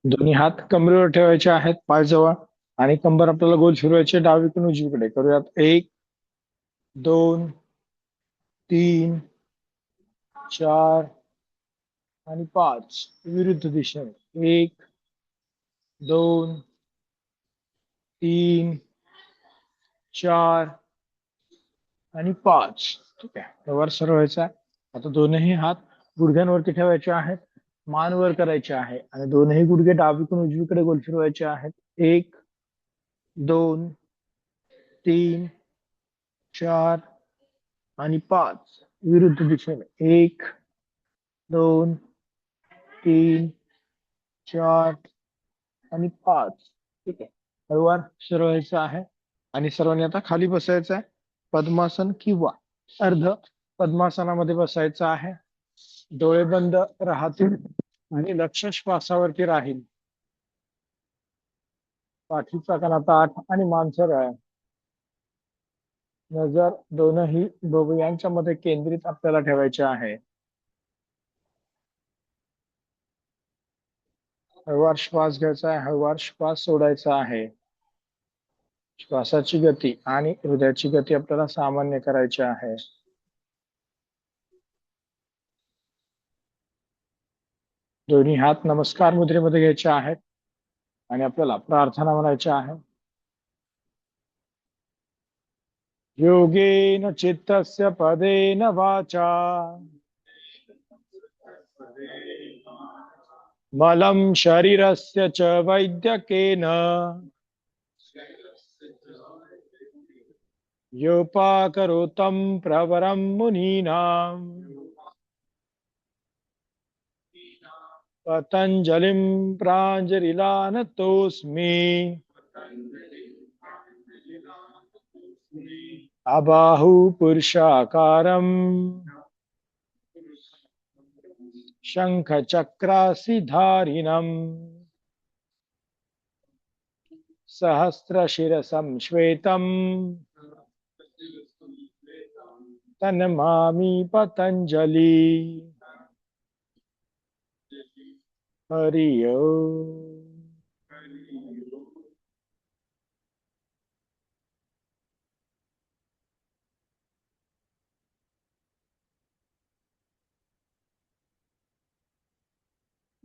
दोन्ही हात कमरेवर ठेवायचे आहेत पायजवळ आणि कंबर आपल्याला गोल फिरवायची आहे डावीकडून उजवीकडे. करूयात. एक, दोन, तीन, चार आणि पाच. विरुद्ध दिशेने. एक, दोन, तीन, चार आणि पाच. ठीक आहे. वर सरवायचा आहे. आता दोनही हात गुडघ्यांवरती ठेवायचे आहेत. मान वर करायचे आहे आणि दोनही गुडघे डावीकडून उजवीकडे गोल फिरवायचे आहेत. एक, दोन, तीन, चार आणि पाच. विरुद्ध दिशेने. एक, दोन, तीन, चार आणि पाच. ठीक आहे. हळूवार सरवायचं आहे आणि सर्वांनी आता खाली बसायचं आहे. पद्मासन किंवा अर्ध पद्मासनामध्ये बसायचं आहे. डोळे बंद राहतील आणि लक्ष श्वासावरती राहील. पाठीचा कणा ताठ आणि मान सरळ आहे. नजर दोनही भुवयांच्या मध्ये केंद्रित आपल्याला ठेवायचे आहे. हळूवार श्वास घ्यायचा आहे, हळूवार श्वास सोडायचा आहे. श्वासाची गती आणि हृदयाची गती आपल्याला सामान्य करायची आहे. दोन्ही हात नमस्कार मुद्रेमध्ये घ्यायचे आहेत आणि आपल्याला प्रार्थना म्हणायची आहे. योगेन चित्तस्य पदेन वाचा मलं शरीरस्य च वैद्यकेन योपाकरोतं प्रवरं मुनीनाम् पतञ्जलिं प्राञ्जलिलानतोऽस्मि अबाहु पुरुषाकारम् शङ्खचक्रासिधारिणम् सहस्रशिरसं श्वेतम् तन्नमामि पतञ्जलि. हरि ओम.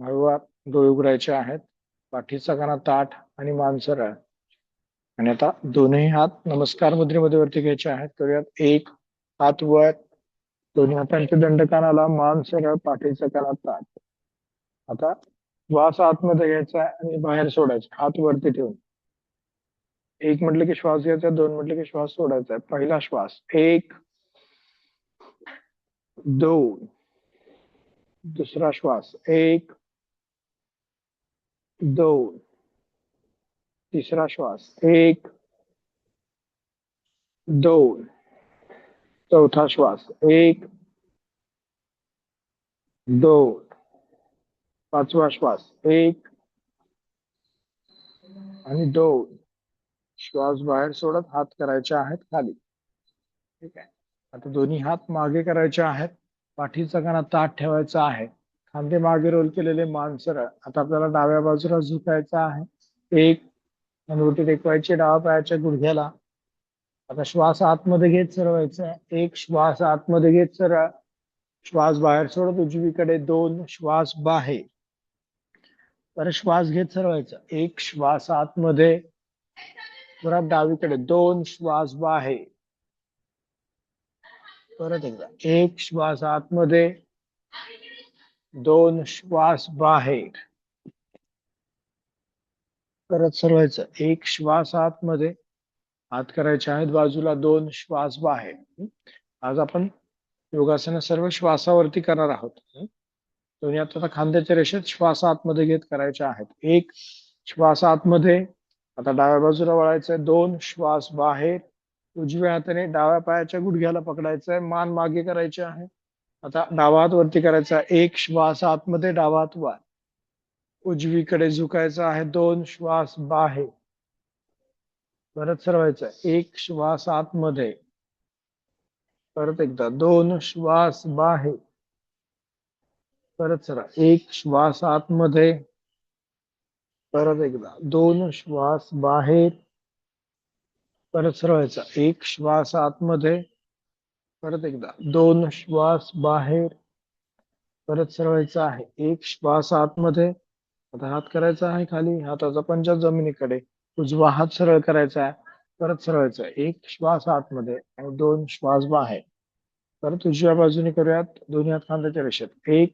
हळूवार डोळे उघडायचे आहेत. पाठीचा कणा ताठ आणि मान सरळ. आणि आता दोन्ही हात नमस्कार मुद्रेमध्ये वरती घ्यायचे आहेत. करूयात. एक, हात वर. दोन्ही हातांचे दंड कानाला, मान सरळ, पाठीचा कणा ताठ. आता श्वास आतमध्ये घ्यायचा आहे आणि बाहेर सोडायचा हात वरती ठेवून. एक म्हटलं की श्वास घ्यायचा, दोन म्हटलं की श्वास सोडायचा आहे. पहिला श्वास. एक, दोन. दुसरा श्वास. एक, दोन. तिसरा श्वास. एक, दोन. चौथा श्वास. एक, दोन. पाचवा श्वास. एक आणि दोन. श्वास बाहेर सोडत हात करायचे आहेत खाली. ठीक आहे. आता दोन्ही हात मागे करायचे आहेत. पाठीचा कणा ताठ ठेवायचा आहे. खांदे मागे रोल केलेले, मान सरळ. आता आपल्याला डाव्या बाजूला झुकायचं आहे. एक, हनुवटी टेकवायची डाव्या पायाच्या गुडघ्याला. आता श्वास आतमध्ये घेत सरवायचा आहे. एक श्वास आतमध्ये घेत सरळ. श्वास बाहेर सोडत उजवीकडे. दोन श्वास बाहेर. परत श्वास घेत सरवायचा. एक श्वास आतमध्ये. परत डावीकडे. दोन श्वास बाहेर. परत एकदा. एक श्वास आतमध्ये. दोन श्वास बाहेर. परत सरवायचं. एक श्वास आतमध्ये. हात करायचे आहेत बाजूला. दोन श्वास बाहेर. आज आपण योगासने सर्व श्वासावरती करणार आहोत. दोन्ही आता खांद्याच्या रेषेत श्वास आतमध्ये घेत करायचे आहेत. एक श्वास आतमध्ये. आता डाव्या बाजूला वळायचंय. दोन श्वास बाहेर. उजव्या हाताने डाव्या पायाच्या गुडघ्याला पकडायचंय. मान मागे करायची आहे. आता डावा हात वरती करायचा. एक श्वास आतमध्ये. डावा हात वर. उजवीकडे झुकायचा आहे. दोन श्वास बाहेर. परत सरवायचं. एक श्वास आतमध्ये. परत एकदा. दोन श्वास बाहेर. परत सरा. एक श्वास आतमध्ये. परत एकदा 2 श्वास बाहेर, परत सरळायचा. 1 श्वास आतमध्ये, परत एकदा 2 श्वास बाहेर, परत सरळायचा आहे. 1 श्वास आतमध्ये. आता हात करायचा आहे खाली, हाताचा पंजा जमिनीकडे. उजवा हात सरळ करायचा आहे. परत सरळायचा. 1 श्वास आतमध्ये आणि 2 श्वास बाहेर. परत उजव्या बाजूने करूयात. दोन्ही हात खांद्याच्या रेषेत. 1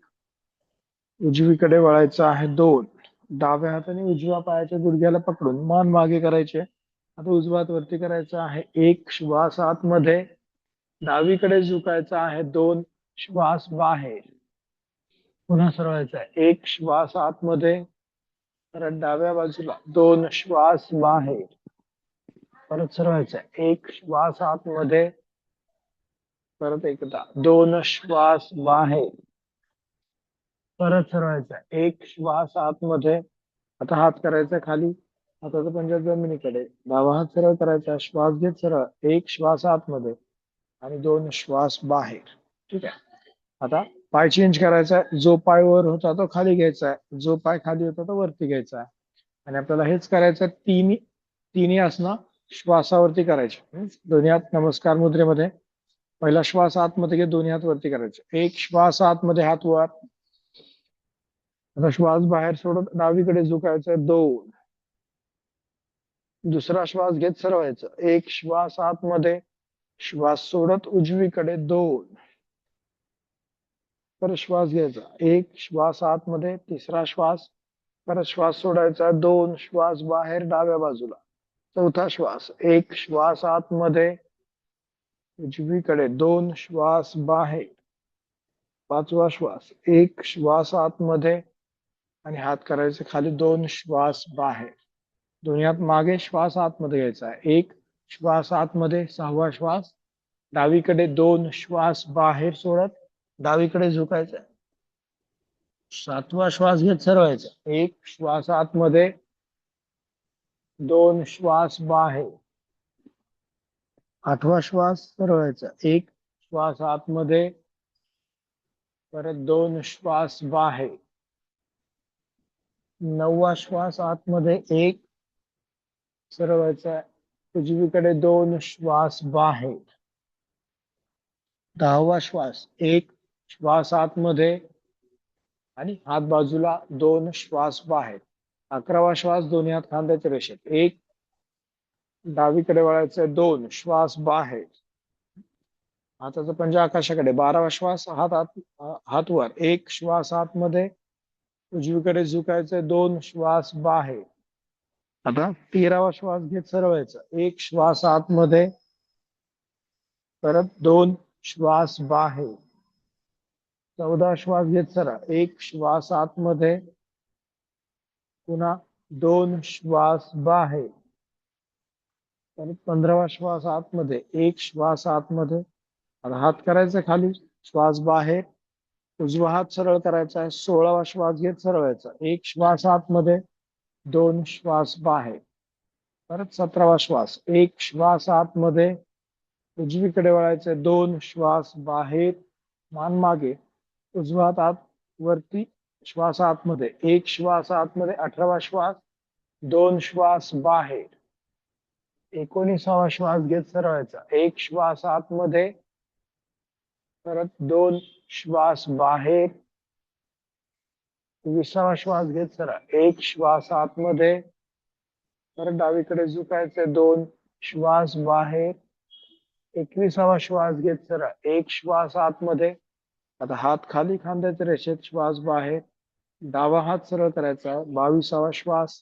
उजवीकडे वळायचं आहे. 2 डाव्या हाताने उजव्या पायाच्या गुडघ्याला पकडून मान मागे करायचे. आता उजवा हात वरती करायचा आहे. 1 श्वास आतमध्ये, डावीकडे झुकायचा आहे. 2 श्वास बाहेर. पुन्हा सरळायचा आहे. 1 श्वास आतमध्ये, परत डाव्या बाजूला 2 श्वास बाहेर. परत सरळायचा आहे. 1 श्वास आतमध्ये, परत एकदा 2 श्वास बाहेर. परत सरळायचा आहे. 1 श्वास आतमध्ये. आता हात करायचा खाली, हाताचा पंजा जमिनीकडे. डावा हात सरळ करायचा. श्वास घेत सरळ. 1 श्वास आतमध्ये आणि 2 श्वास बाहेर. ठीक आहे. आता पाय चेंज करायचा आहे. जो पाय वर होता तो खाली घ्यायचा आहे, जो पाय खाली होता तो वरती घ्यायचा आहे. आणि आपल्याला हेच करायचं. तिन्ही आसनं श्वासावरती करायचे. दोन्ही हात नमस्कार मुद्रेमध्ये. पहिला श्वास आतमध्ये घे, दोन्ही हात वरती करायचे. 1 श्वास आतमध्ये, हात वर. आता श्वास बाहेर सोडत डावीकडे झुकायचं. 2 दुसरा श्वास घेत सरळायचं. 1 श्वास आतमध्ये, श्वास सोडत उजवीकडे. 2 परत श्वास घ्यायचा. 1 श्वास आतमध्ये, तिसरा श्वास. परत श्वास सोडायचा. 2 श्वास बाहेर डाव्या बाजूला. चौथा श्वास. 1 श्वास आतमध्ये, उजवीकडे. 2 श्वास बाहेर. पाचवा श्वास. 1 श्वास आतमध्ये आणि हात करायचे खाली. 2 श्वास बाहेर. दोन्ही हात मागे, श्वास आतमध्ये घ्यायचा आहे. 1 श्वास आतमध्ये, सहावा श्वास. डावीकडे. 2 श्वास बाहेर सोडत डावीकडे झुकायचं. सातवा श्वास घेत सरळायचा. 1 श्वास आतमध्ये, 2 श्वास बाहेर. आठवा श्वास सरळायचा. 1 श्वास आतमध्ये, परत 2 श्वास बाहेर. नववा श्वास आतमध्ये, 1 सरळायचा. उजवीकडे. 2 श्वास बाहेर. दहावा श्वास. 1 श्वास आतमध्ये आणि हात बाजूला. 2 श्वास बाहेर. 11वा श्वास. दोन्ही हात खांद्याच्या रेषेत. 1 डावीकडे वळायचं. 2 श्वास बाहेर. हाताचा पंजा आकाशाकडे. 12वा श्वास. हात वर. 1 श्वास आतमध्ये, उजवीकडे झुकायचं. 2 श्वास बाहेर. आता 13वा श्वास घेत सरळायचा. 1 श्वास आतमध्ये, परत 2 श्वास बाहेर. 14 श्वास घेत सरळ. 1 श्वास आतमध्ये, पुन्हा 2 श्वास बाहेर. परत 15वा श्वास आतमध्ये. 1 श्वास आतमध्ये. आता हात करायचा खाली, श्वास बाहेर. उजवा हात सरळ करायचा आहे. 16वा श्वास घेत सरळायचा. 1 श्वास आतमध्ये, 2 श्वास बाहेर. परत 17वा श्वास. 1 श्वास आतमध्ये, उजवीकडे वळायचं. 2 श्वास बाहेर. मान मागे. उजवा हात आत वरती. श्वास आतमध्ये. 1 श्वास आतमध्ये. 18वा श्वास. 2 श्वास बाहेर. 19वा श्वास घेत सरळायचा. 1 श्वास आतमध्ये, परत 2 श्वास बाहेर. 20वा श्वास घेत सरळ. 1 श्वास आतमध्ये, परत डावीकडे झुकायचे. 2 श्वास बाहेर. 21वा श्वास घेत सरळ. 1 श्वास आतमध्ये. आता हात खाली खांद्याच्या रेषेत. श्वास बाहेर. डावा हात सरळ करायचा. 22वा श्वास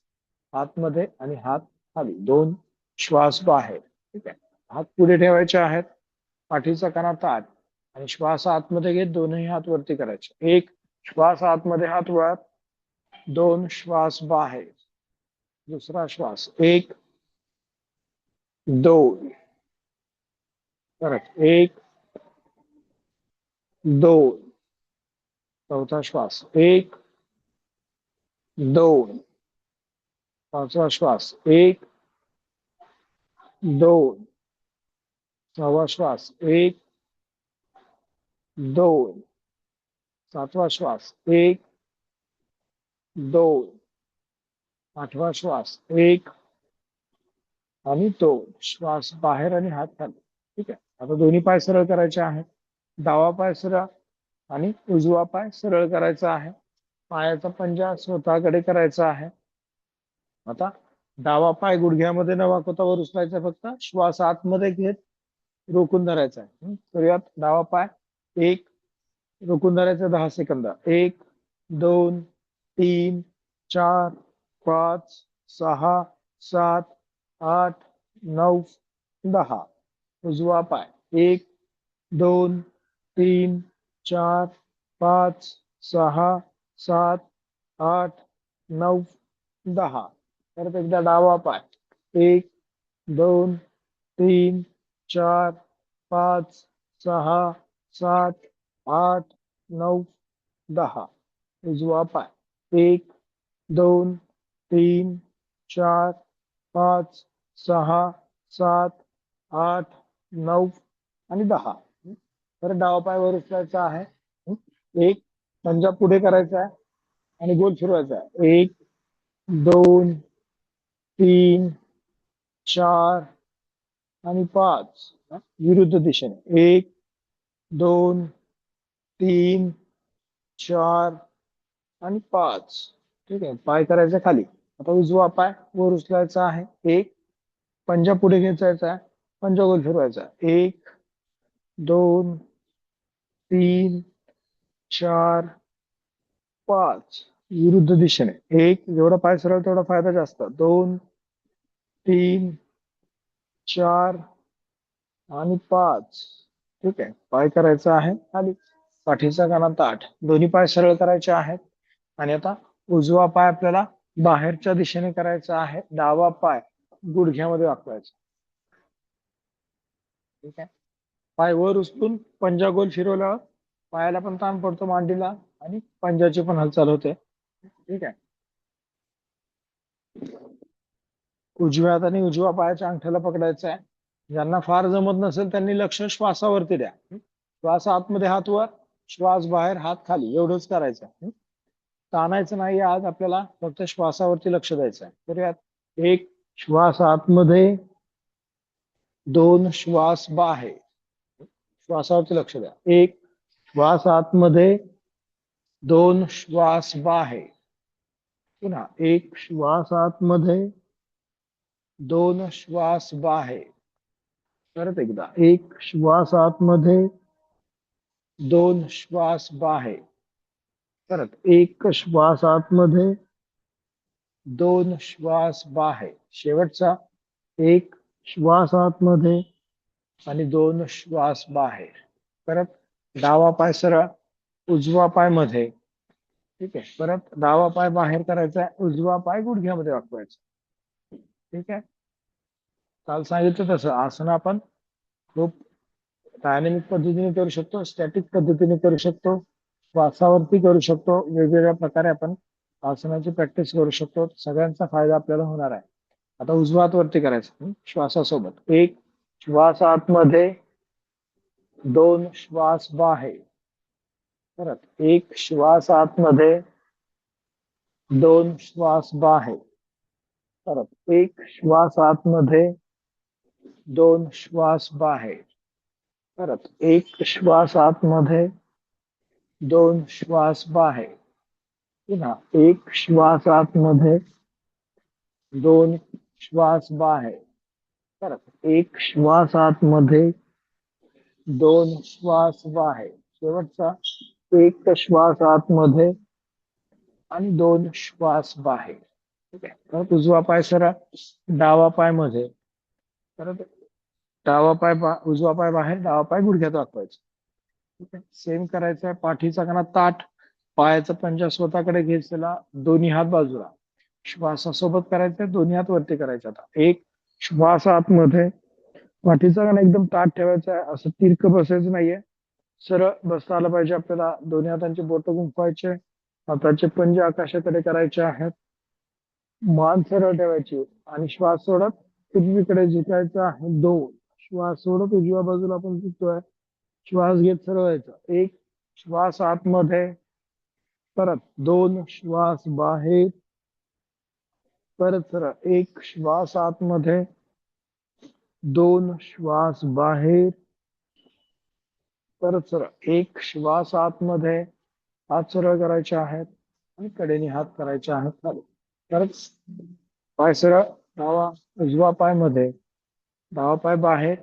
आतमध्ये आणि हात खाली. 2 श्वास बाहेर. ठीक आहे. हात पुढे ठेवायचे आहेत. पाठीचा कणा ताठ आणि श्वास आतमध्ये घेत दोन्ही हात वरती करायचे. 1 श्वास आतमध्ये, हात वर. 2 श्वास बाहेर. दुसरा श्वास. 1 2. परत 1 2. चौथा श्वास. 1 2. पाचवा श्वास. 1 2. सहावा श्वास. 1 2. सातवा श्वास. 1 2. आठवा श्वास, एक आणि दोन. श्वास बाहेर आणि हात खाली. ठीक आहे. आता दोन्ही पाय सरळ करायचे आहेत. डावा पाय सरळ आणि उजवा पाय सरळ करायचा आहे. पायाचा पंजा स्वतःकडे करायचा आहे. आता डावा पाय गुडघ्यामध्ये न वाकवता वर उचलायचा, फक्त श्वास आतमध्ये घेत रोखून धरायचा आहे. करूयात. डावा पाय, एक, रोखून धरायचं 10 सेकंद. एक, दोन, तीन, चार, पाच, सहा, सात, आठ, नऊ, 10. उजवा पाय, एक, दोन, तीन, चार, पाच, सहा, सात, आठ, नऊ, 10. परत एकदा डावा पाय, एक, दोन, तीन, चार, पाच, सहा, सात, आठ, नऊ, 10. उजवा पाय, एक, दोन, तीन, चार, पाच, सहा, सात, आठ, नऊ आणि 10. तर डावा पाय वर उचलायचा आहे. एक, पंजा पुढे करायचा आहे आणि गोल फिरवायचा आहे. एक, दोन, तीन, चार आणि पाच. विरुद्ध दिशेने. एक, दोन, तीन, चार आणि पाच. ठीक आहे. पाय करायचा खाली. आता उजवा पाय वर उचलायचा आहे. एक, पंजा पुढे घ्यायचा आहे, पंजा गोल फिरवायचा. एक, दोन, तीन, चार, पाच. विरुद्ध दिशेने. एक, जेवढा पाय सरळ तेवढा फायदा जास्त. दोन, तीन, चार आणि पाच. ठीक आहे. पाय करायचा आहे खाली. पाठीचा कणा ताठ. दोन्ही पाय सरळ करायचे आहेत. आणि आता उजवा पाय आपल्याला बाहेरच्या दिशेने करायचा आहे. डावा पाय गुडघ्यामध्ये वाकवायचा. ठीक आहे. पाय वर उचलून पंजा गोल फिरवल्यावर पायाला पण ताण पडतो, मांडीला, आणि पंजाची पण हालचाल होते. ठीक आहे. उजव्या हाताने उजव्या पायाच्या अंगठ्याला पकडायचं आहे. ज्यांना फार जमत नसेल त्यांनी लक्ष श्वासावरती द्या. श्वास आतमध्ये, हात वर, श्वास बाहेर, हात खाली, एवढंच करायचं. ताणायचं नाही आज आपल्याला, फक्त श्वासावरती लक्ष द्यायचं आहे. तर यात एक श्वास आतमध्ये, दोन श्वास बाहेर. श्वासावरती लक्ष द्या. एक श्वास आतमध्ये, दोन श्वास बाहेर. पुन्हा एक श्वास आतमध्ये, दोन श्वास बाहेर. परत एकदा. एक श्वास आतमध्ये, दोन श्वास बाहेर. परत एक श्वास आतमध्ये, दोन श्वास बाहेर. शेवटचा. एक श्वास आतमध्ये आणि दोन श्वास बाहेर. परत डावा पाय सरळ, उजवा पाय मध्ये. ठीक आहे. परत डावा पाय बाहेर करायचा आहे, उजवा पाय गुडघ्यामध्ये वाकवायचा. ठीक आहे. काल सांगितलं तसं आसन आपण खूप डायनेमिक पद्धतीने करू शकतो, स्टॅटिक पद्धतीने करू शकतो, श्वासावरती करू शकतो. वेगवेगळ्या प्रकारे आपण आसनाची प्रॅक्टिस करू शकतो. सगळ्यांचा फायदा आपल्याला होणार आहे. आता उजवा हात वरती करायचा श्वासासोबत. एक श्वास आतमध्ये, दोन श्वास बाहेर. परत एक श्वास आतमध्ये, दोन श्वास बाहेर. परत एक श्वास आतमध्ये, दोन श्वास बाहेर. परत एक श्वास आतमध्ये, दोन श्वास बाहेर. पुन्हा एक श्वास आतमध्ये, दोन श्वास बाहेर. परत एक श्वास आतमध्ये, दोन श्वास बाहेर. शेवटचा. एक श्वास आतमध्ये आणि दोन श्वास बाहेर. ठीक आहे. परत उजवा पाय सरळ, डावा पाय मध्ये. परत डावा पाय उजवा पाय बाहेर, डावा पाय गुडघ्यात वाकवायचा. ठीक आहे. सेम करायचं आहे. पाठीचा कणा ताठ, पायाचा पंजा स्वतःकडे घेतलेला, दोन्ही हात बाजूला. श्वासासोबत करायचंय, दोन्ही हात वरती करायचे. आता एक श्वास आतमध्ये, पाठीचा कणा एकदम ताठ ठेवायचा आहे, असं तिरकं बसायचं नाहीये, सरळ बसता आलं पाहिजे आपल्याला. दोन्ही हातांचे बोट गुंफवायचे, हाताचे पंजे आकाशाकडे करायचे आहेत, मान सरळ ठेवायची आणि श्वास सोडत उजवीकडे झुकायचा आहे. दोन श्वास सोडत उजव्या बाजूला आपण झुकतोय. श्वास घेत सरळ व्हायचा. एक श्वास आतमध्ये, परत दोन श्वास बाहेर. परत सरळ एक श्वास आतमध्ये, दोन श्वास बाहेर, परत सरळ एक श्वास आतमध्ये, हात सरळ करायचे आहेत आणि कडेने हात करायचे आहेत खाली. परत पाय सरळ, डावा उजवा पाय मध्ये, डावा पाय बाहेर,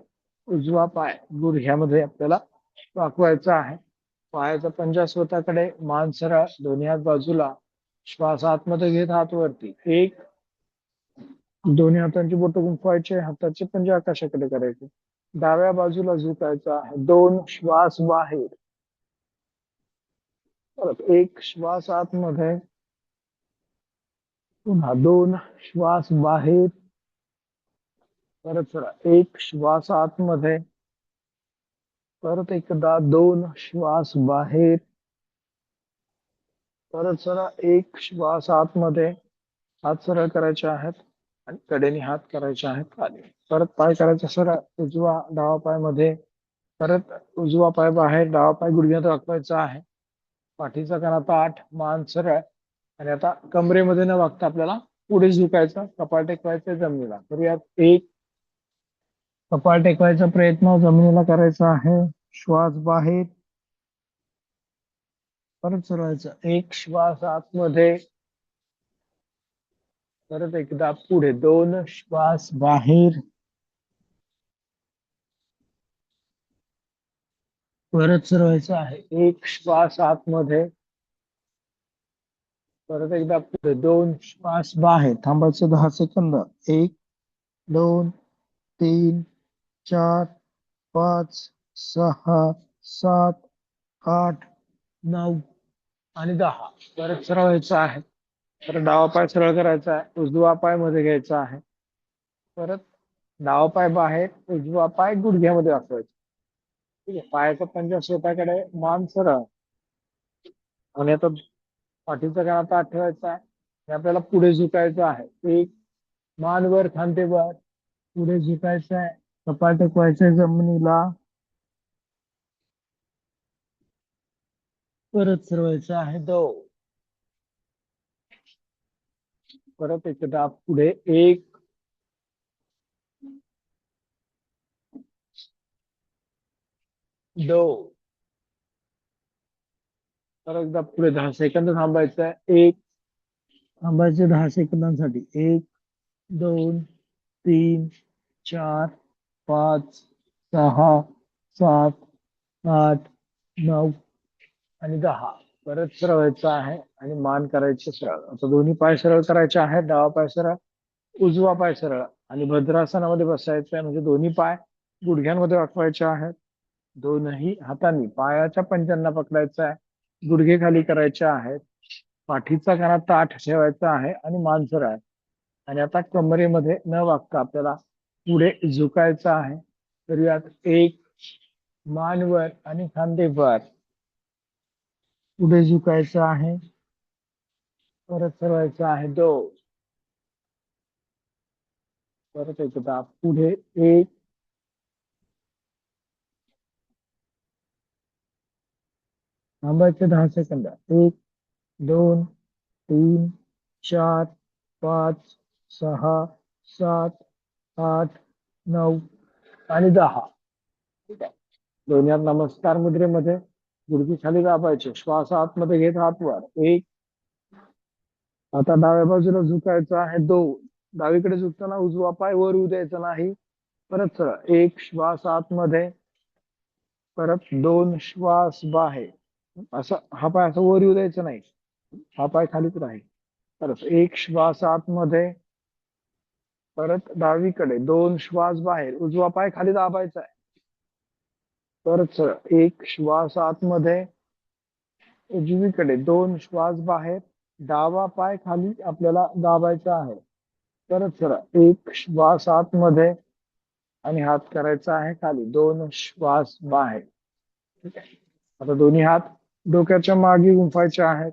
उजवा पाय गुडघ्यामध्ये आपल्याला वाकवायचा आहे. पायाचा पंजा स्वतःकडे, मान सरळ, दोन्ही हात बाजूला, श्वास आतमध्ये घेत हात वरती. एक, दोन्ही हातांची बोटं गुंफवायचे, हाताचे पंजे आकाशाकडे करायचे. डाव्या बाजूला झुकायचं आहे. दोन श्वास बाहेर, परत एक श्वास आतमध्ये, पुन्हा दोन श्वास बाहेर, परत चला एक श्वास आतमध्ये, परत एकदा दोन श्वास बाहेर, परत चला एक श्वास आतमध्ये, हात सरळ करायचे आहेत आणि कडेने हात करायचे आहेत खाली. परत पाय करायचा सरळ, उजवा डावा पाय मध्ये, परत उजवा पाय बाहेर, डावा पाय गुडघ्यात वाकवायचा आहे. पाठीचा कणा ताठ, मान सरळ, आणि आता कमरेमध्ये न वागता आपल्याला पुढे झुकायचं, कपाळ टेकवायचं जमिनीला. तर यात एक, कपाळ टेकवायचा प्रयत्न जमिनीला करायचा आहे. श्वास बाहेर, परत सोडायचा. एक श्वास आतमध्ये, परत एकदा पुढे, दोन श्वास बाहेर, परत सरवायचं आहे. एक श्वास आतमध्ये, परत एकदा पुढे, दोन श्वास बाहेर. थांबायचं 10 सेकंद. एक, दोन, तीन, चार, पाच, सहा, सात, आठ, 9 आणि 10. परत सरळायचं आहे. परत डावा पाय सरळ करायचा आहे, उजवा पाय मध्ये घ्यायचा आहे. परत डावा पाय बाहेर, उजवा पाय गुडघ्यामध्ये वाकवायचा. ठीक आहे, पायाचा पंजा स्वतःकडे, मान सरळ, आणि आता पाठीचा कणा ताठ ठेवायचा आहे आणि आपल्याला पुढे झुकायचं आहे. एक, मान वर, खांदे वर, पुढे झुकायचं आहे, कपाळ टेकवायचंय जमिनीला, परत सरवायचं आहे. दोन, परत एकदा पुढे, एक, दोन, परत एकदा पुढे 10 सेकंद थांबायचं आहे. एक, थांबायचे 10 सेकंदांसाठी. एक, दोन, तीन, चार, पाच, सहा, सात, आठ, 9 आणि 10. परत सरळायचं आहे आणि मान करायचे सरळ. आता दोन्ही पाय सरळ करायचे आहेत. डावा पाय सरळ, उजवा पाय सरळ, आणि भद्रासनामध्ये बसायचं आहे. म्हणजे दोन्ही पाय गुडघ्यांमध्ये वाकवायचे आहेत. दोनही हातांनी पायाच्या पंजांना पकडायचं आहे. गुडघे खाली करायचे आहेत. पाठीचा कणा ताठ ठेवायचा आहे आणि मान सरळ आहे. आणि आता कमरेमध्ये न वागता आपल्याला पुढे झुकायचं आहे. तर यात एक, मान वर आणि खांदे वर, पुढे झुकायचं आहे. परत सरळायचं आहे. दोन, परत एकदा पुढे, एक, थांबायचे 10 सेकंद. एक, दोन, तीन, चार, पाच, सहा, सात, आठ, 9 आणि 10. ठीक आहे, दोन्ही हात नमस्कार मुद्रेमध्ये, गुडघे खाली दाबायचे, श्वास आतमध्ये घेत हात वर. एक, आता डाव्या बाजूला झुकायचं आहे. दोन, डावीकडे झुकताना उजवा पाय वर येऊ द्यायचा नाही. परत सरळ, एक श्वास आतमध्ये, परत दोन श्वास बाहेर. असं हा पाय असं वर येऊ द्यायचा नाही, हा पाय खालीच राहील. परत एक श्वास आतमध्ये, परत डावीकडे दोन श्वास बाहेर, उजवा पाय खाली दाबायचा आहे. परत सरळ, एक श्वास आतमध्ये, उजवीकडे दोन श्वास बाहेर, डावा पाय खाली आपल्याला दाबायचा आहे. परत सरळ, एक श्वास आतमध्ये आणि हात करायचा आहे खाली, दोन श्वास बाहेर. ठीक आहे, आता दोन्ही हात डोक्याच्या मागे गुंफायचे आहेत.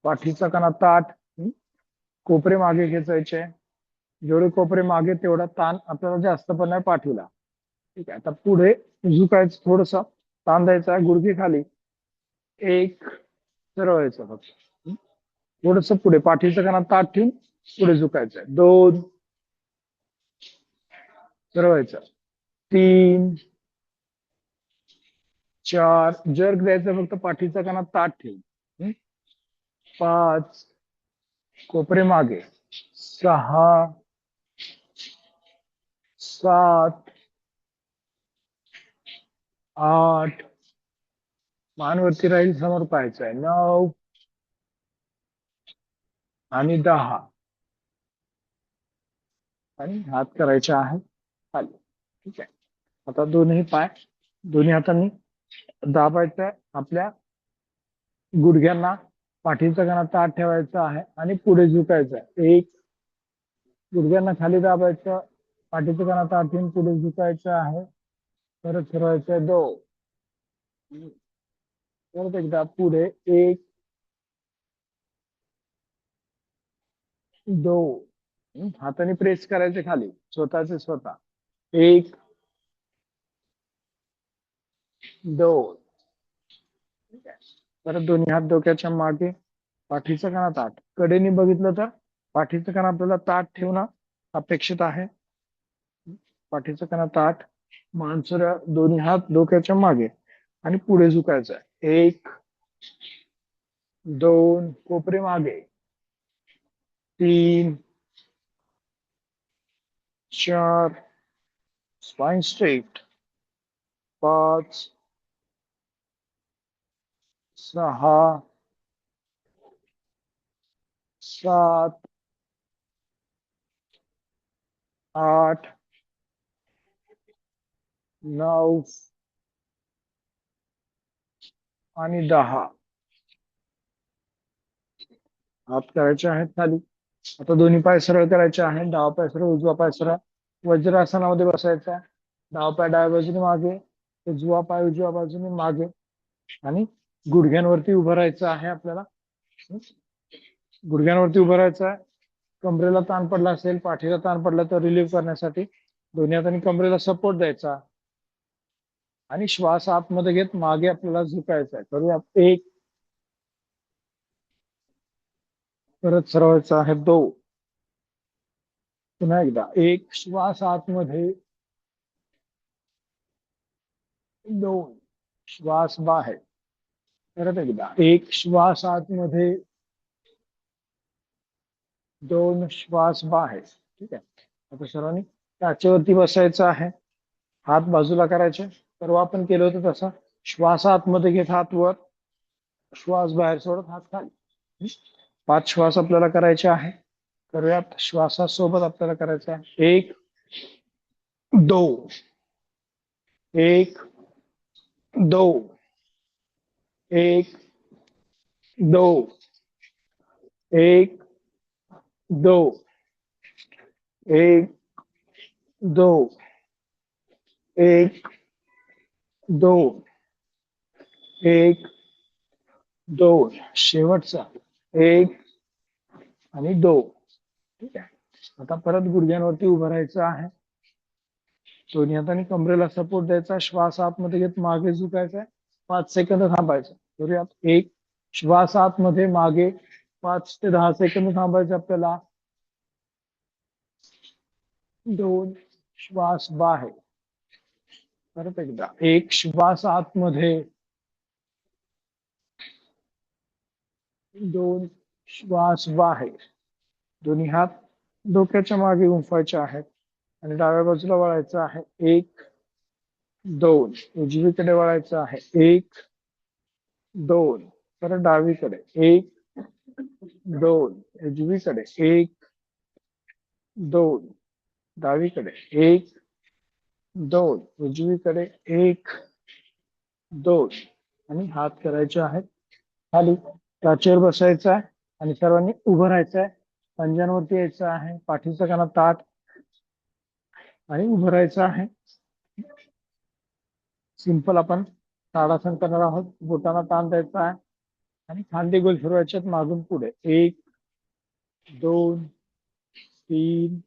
पाठीचा कणा ताठ, कोपरे मागे खेचायचे. जेवढे कोपरे मागे तेवढा ताण आपल्याला जास्त पण नाही पाठीला. ठीक आहे, आता पुढे झुकायचं, थोडस ताण द्यायचा आहे, गुडघे खाली. एक, सरळ व्हायचं फक्त. थोडस पुढे पाठीचं कणा ताठ ठेवून पुढे झुकायचंय. 2 सरवायचं. 3 4 जर्क द्यायचं, फक्त पाठीचा कणा ताठ ठेवून. 5 कोपरे मागे. 6 7 8 मान वरती राहील, समोर पाहायचंय. 9 आणि 10 आणि हात करायचे आहे खाली. ठीक आहे. आता दोन्ही पाय दोन्ही हातांनी दाबायचं आपल्या गुडघ्यांना. पाठीचा कणा ताठ ठेवायचा आहे आणि पुढे झुकायचं आहे. 1 गुडघ्यांना खाली दाबायचं, पाठीचा कणा ताठ ठेवून पुढे झुकायचं आहे. परत फिरवायचं. 2 परत एकदा पुढे. 1 2 हाताने प्रेस करायचे खाली स्वतःचे स्वतः. 1 2 ठीक आहे. परत दोन्ही हात डोक्याच्या मागे, पाठीचा कणा ताठ. कडेने बघितलं तर पाठीचा कणा आपल्याला ताठ ठेवणं अपेक्षित आहे. पाठीचा कणा ताठ, मानसुऱ्या दोन्ही हात डोक्याच्या मागे आणि पुढे झुकायचं आहे. 1 2 कोपरे मागे. 3 4 स्पाइन स्ट्रेट. 5 6 7 8 9 आणि 10 हात करायचे आहेत खाली. आता दोन्ही पाय सरळ करायचे आहेत. डावा पाय सरळ, उजवा पाय सरळ. वज्रासनामध्ये बसायचा. डावा पाय डाव्या बाजूने मागे, उजवा पाय उजव्या बाजूने मागे आणि गुडघ्यांवरती उभं राहायचं आहे आपल्याला. गुडघ्यांवरती उभं राहायचं आहे. कमरेला ताण पडला असेल, पाठीला ताण पडला तर रिलीव्ह करण्यासाठी दोन्ही हातांनी कमरेला सपोर्ट द्यायचा आणि श्वास आतमध्ये घेत मागे आपल्याला झुकायचा आहे. करूया. 1 परत सरवायचा आहे. 2 पुन्हा एकदा. 1 श्वास आतमध्ये. 2 श्वास बाहेर. परत एकदा. 1 श्वास आतमध्ये. 2 श्वास बाहेर. ठीक आहे. आता सर्वांनी टाचेवरती बसायचं आहे. हात बाजूला करायचे. परवा आपण केलं होतं तसं. श्वास आतमध्ये घेत हात वर, श्वास बाहेर सोडत हात खाली. 5 श्वास आपल्याला करायचे आहे. करूयात. श्वासासोबत आपल्याला करायचं आहे. 1 2 1 2 1 2 1 2 1 2 1 2 1 2 शेवटचा. 1 आणि 2. ठीक आहे. आता परत गुडघ्यांवरती उभं राहायचं आहे. दोन्ही हातांनी कमरेला सपोर्ट द्यायचा. श्वास आतमध्ये घेत मागे झुकायचा. 5 सेकंद थांबायचं. करूयात. 1 श्वास आतमध्ये मागे. 5 ते 10 सेकंद थांबायचे आपल्याला. 2 श्वास बाहेर. परत एकदा. 1 श्वास आतमध्ये. 2 श्वास बाहेर. दोन्ही हात डोक्याच्या मागे गुंफायचे आहेत आणि डाव्या बाजूला वळायचं आहे. 1 2 उजवीकडे वळायचं आहे. 1 2 परत डावीकडे. 1 2 उजवीकडे. 1 2 डावीकडे. 1 2 उजवीकडे. 1 2 आणि हात करायचे आहेत खाली. टाचेवर बसायचं आहे आणि सर्वांनी उभं राहायचं आहे. पंजांवरती यायचं आहे. पाठीचा कणा ताठ आणि उभं राहायचं आहे. सिंपल आपण ताडासन करणार आहोत. बोटांना ताण द्यायचा आहे आणि खांदे गोल फिरवायचे आहेत मागून पुढे. 1 2 3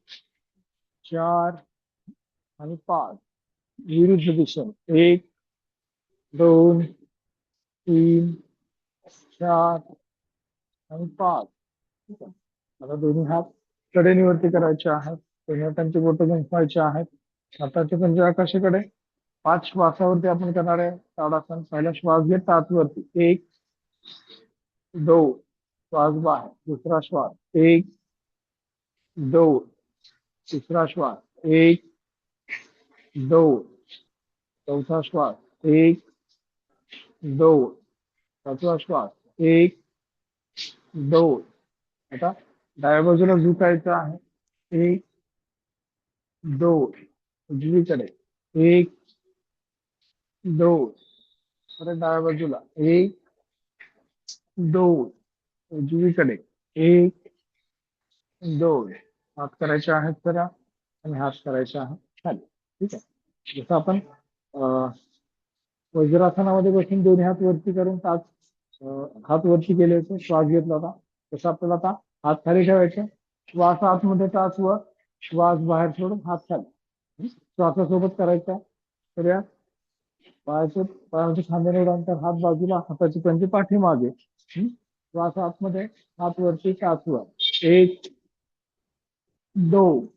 4 आणि 5 विरुद्ध दिशेने. 1 2 3 4 आणि 5. ठीक आहे. आता दोन्ही हात कडेने वरती करायचे आहेत. दोन्ही हातांची बोटं गुंफवायची आहेत. हाताचे पंजे आकाशाकडे. 5 श्वासावरती आपण करणार आहे ताडासन. पहिला श्वास घेत हात वरती. 1 2 श्वास बाहेर. दुसरा श्वास 1 2. तिसरा श्वास 1 2. चौथा श्वास 1 2. पाचवा श्वास 1 2. आता डाव्या बाजूला झुकायचं आहे. 1 2. उजवीकडे 1 2. परत डाव्या बाजूला 1 2. उजवीकडे 1 2. हात करायचे आहेत जरा आणि हात करायचे आहेत खाली. ठीक आहे. जसं आपण वज्रासनामध्ये बसून दोन्ही हात वरती करून हात वरती केले होते, श्वास घेतला होता, तसं आपल्याला आता हात खाली ठेवायचे. श्वास आतमध्ये टाच वर, श्वास बाहेर सोडून हात खाली. श्वासासोबत करायचा. तर या पायाचे खांद्याने अंतर, हात बाजूला, हाताची पंजे पाठीमागे. श्वास आतमध्ये, हात वरती, टाच वर. 1 2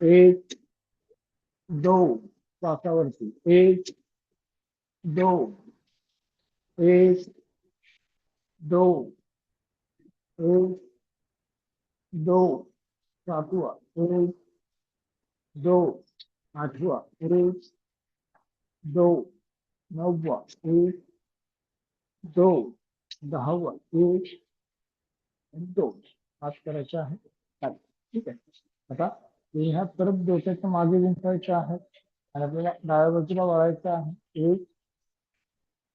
1 2. श्वासावरती 1 2 1 2 1 2. सातवा 1 2. आठवा 1 2. नववा 1 2. 10वा 1 2. हात करायचे आहे खाली. ठीक आहे. आता हे हात परत डोक्याच्या मागे गुंफवायचे आहेत आणि आपल्याला डाव्या बाजूला वळायचं आहे. 1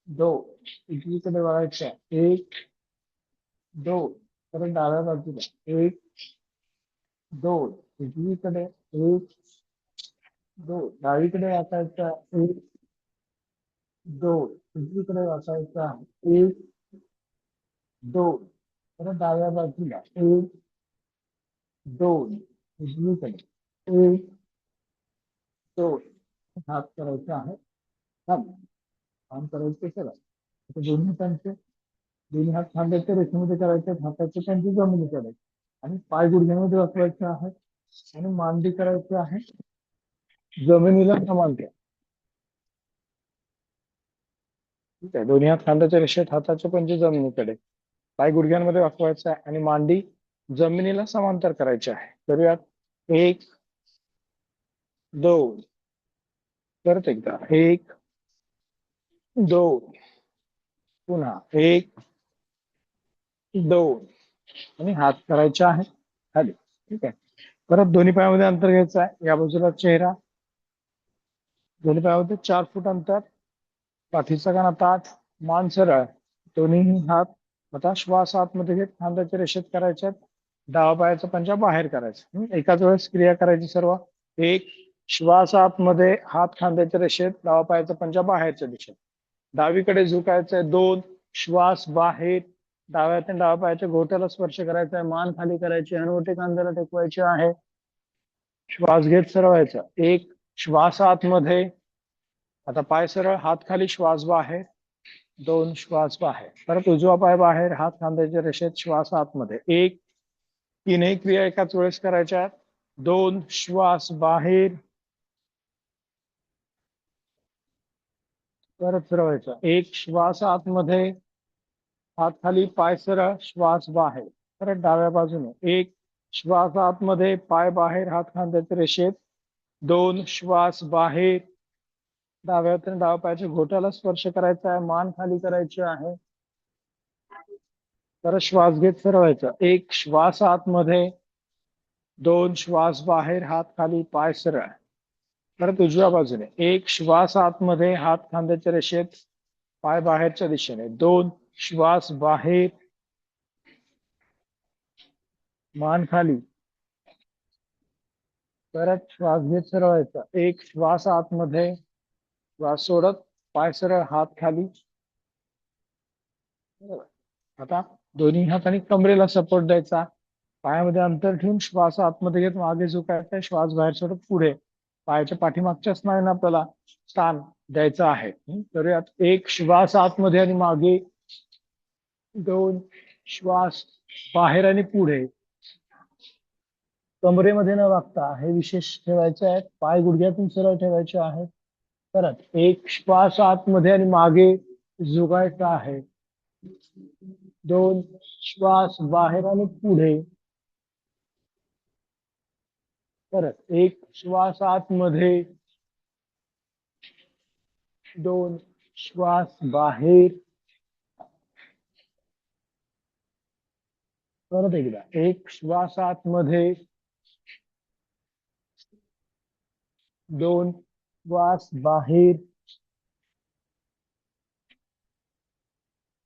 2. उजवीकडे वळायचं आहे. 1 2. परत डाव्या बाजूला 1 2. उजवीकडे 1 2. डावीकडे वाचायचं आहे. 1 2. उजवीकडे वाचायचं आहे. 1 2. परत डाव्या बाजूला 1 2. उजवीकडे 1 2. हात करायचा आहे खाली. काम करायचे करा. आता दोन्ही हातांचे, दोन्ही हात खांद्याच्या रेषेमध्ये करायचे, हाताचे पंजे जमिनी करायचे आणि पाय गुडघ्यामध्ये वाचवायचे आहेत आणि मांडी करायची आहे जमिनीला समांतर. ठीक आहे. दोन्ही हात खांद्याच्या रेषेत, हाताचे पंजे जमिनीकडे, पाय गुडघ्यांमध्ये वाकवायचा आहे आणि मांडी जमिनीला समांतर करायची आहे. करूयात. 1 2. परत एकदा 1 2. पुन्हा 1 2. आणि हात करायचे आहे खाली. ठीक आहे. परत दोन्ही पायामध्ये अंतर घ्यायचं आहे. या बाजूला चेहरा, दोन्ही पायामध्ये 4 फूट अंतर, पाठीचा काना ताठ, मान सरळ. दोन्ही हात आता श्वास आतमध्ये घेत खांद्याच्या रेषेत करायचे. डावा पायाचा पंजा बाहेर करायचा. एकाच वेळेस क्रिया करायची सर्व. 1 श्वास आतमध्ये, हात खांद्याच्या रेषेत, डावा पायाचा पंजा बाहेरच्या दिशेत. डावीकडे झुकायचंय. 2 श्वास बाहेर, डाव्या पायाच्या घोट्याला स्पर्श करायचा आहे. मान खाली करायची, हनुवटी खांद्याला टेकवायची आहे. श्वास घेत सरळायचा. 1 श्वास आतमध्ये, आता पाय सरळ, हात खाली, श्वास बाहेर. 2 श्वास बाहेर. परत उजवा पाय बाहेर, हात खांद्याच्या रेषेत, श्वास आतमध्ये. 1 तीनही क्रिया एकाच वेळेस करायच्या. 2 श्वास बाहेर, परत फिरवायचा. 1 श्वास आतमध्ये, हात खाली, पाय सरळ, श्वास बाहेर. परत डाव्या बाजूने 1 श्वास आतमध्ये, पाय बाहेर, हात खांद्याच्या रेषेत. 2 श्वास बाहेर, डाव्या पायाच्या घोट्याला स्पर्श करायचा आहे. मान खाली करायची आहे. परत श्वास घेत सरळायचा. 1 श्वास आतमध्ये, 2 श्वास बाहेर, हात खाली, पाय सरळ. परत उजव्या बाजूने 1 श्वास आतमध्ये, हात खांद्याच्या रेषेत, पाय बाहेरच्या दिशेने. 2 श्वास बाहेर, मान खाली. परत श्वास घेत सरळायचा. 1 श्वास आतमध्ये, श्वास सोडत, पाय सरळ, हात खाली. आता दोन्ही हातांनी कमरेला सपोर्ट द्यायचा. पायामध्ये अंतर ठेवून श्वास आतमध्ये घेत मागे झुकायचा. श्वास बाहेर सोडत पुढे. पायाच्या पाठीमागच्या स्नायूंना आपल्याला ताण द्यायचा आहे. करूयात. 1 श्वास आतमध्ये आणि मागे. 2 श्वास बाहेर आणि पुढे. कमरेमध्ये न वागता हे विशेष ठेवायचे आहेत. पाय गुडघ्यातून सरळ ठेवायचे आहेत. परत एक श्वास आतमध्ये आणि मागे झुकायचा आहे. दोन श्वास बाहेर आणि पुढे. परत एक श्वास आतमध्ये. दोन श्वास बाहेर. परत एकदा एक श्वास आतमध्ये. दोन श्वास बाहेर.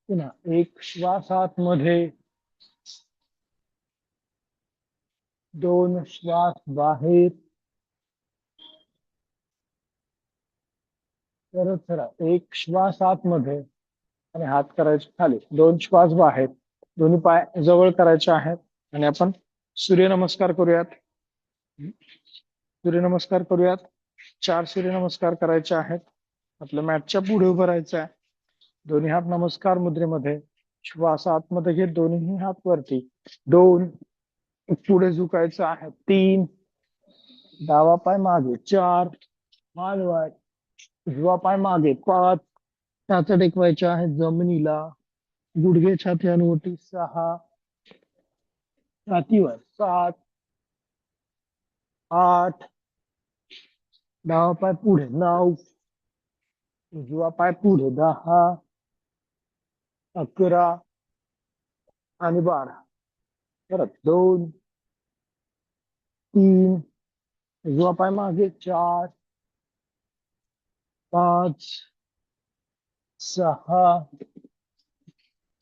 पुन्हा एक श्वास आतमध्ये. दोन श्वास बाहेर. परत चला एक श्वास आतमध्ये आणि हात करायचे खाली. दोन श्वास बाहेर. दोन्ही पाय जवळ करायचे आहेत आणि आपण सूर्यनमस्कार करूयात. सूर्यनमस्कार करूयात. 4 सूर्यनमस्कार करायचे आहेत. आपल्या मॅटच्या पुढे उभं राहायचं आहे. दोन्ही हात नमस्कार मुद्रेमध्ये. श्वास आतमध्ये घेत दोन्ही हात वरती. 2 पुढे झुकायचं आहे. 3 डावा पाय मागे. 4 मान वर. उजवा पाय मागे. 5 टाचा टेकवायच्या आहेत जमिनीला. गुडघे छाती अनुवटी. 6 छातीवर. 7 8 डावा पाय पुढे. 9 उजवा पाय पुढे. 10 11 आणि 12. परत 2 3 उजवा पाय मागे. 4 5 6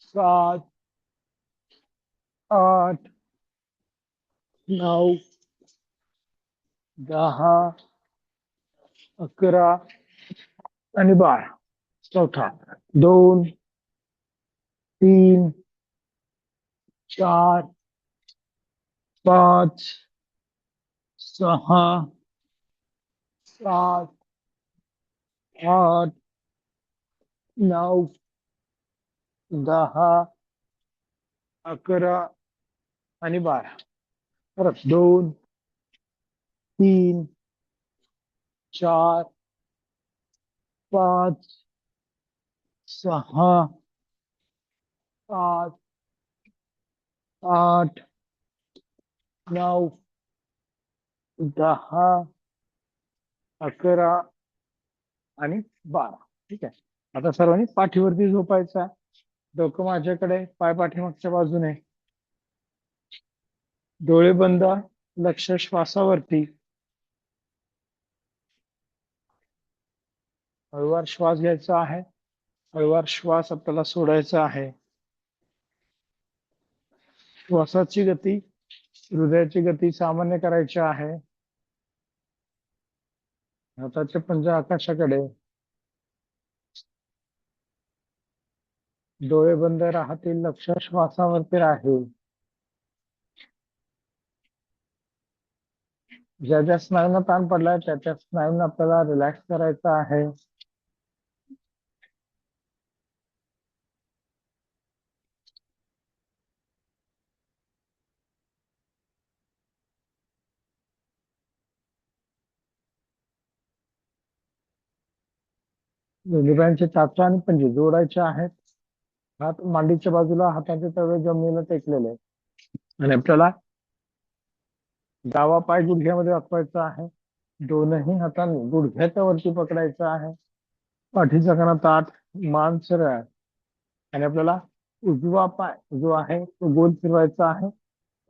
7 8 9 10 11 आणि 12. चौथा 2 3 4 5 6 7 8 9 10 11 आणि 12. परत 2 3 4 5 6 7 8 9 10 11 आणि 12. ठीक आहे. आता सर्वांनी पाठीवरती झोपायचं आहे. डोकं माझ्याकडे, पाय पाठीमागच्या बाजूने. डोळे बंद. लक्ष श्वासावरती. हळूवार श्वास घ्यायचा आहे. हळूवार श्वास आपल्याला सोडायचा आहे. श्वासाची गती, हृदयाची गती सामान्य करायची आहे. हाताचे पंजे आकाशाकडे. डोळे बंद राहतील. लक्ष श्वासावरती राहील. ज्या ज्या स्नायूंना ताण पडलाय त्या त्या स्नायूंना आपल्याला रिलॅक्स करायचा आहे. दोन्ही पायांचे चाचा आणि पंजे जोडायचे आहेत. हात मांडीच्या बाजूला. हाताचे तळवे जमिनीला टेकलेले. आणि आपल्याला डावा पाय गुडघ्यामध्ये वाकवायचा आहे. दोनही हातांनी गुडघ्याच्या वरती पकडायचं आहे. पाठीचा कणा ताठ. मान सरळ. आणि आपल्याला उजवा पाय जो आहे तो गोल फिरवायचा आहे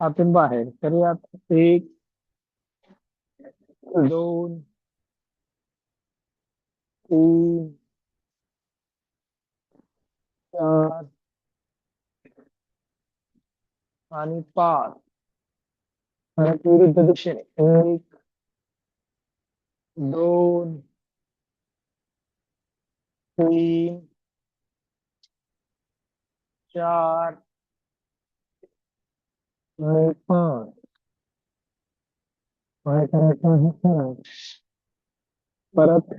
आतून बाहेर. तर यात 1 2 3 4 आणि 5. परत विरुद्ध दिशेने 1 2 3 4 आणि 5. काय करायचं आहे सरळ. परत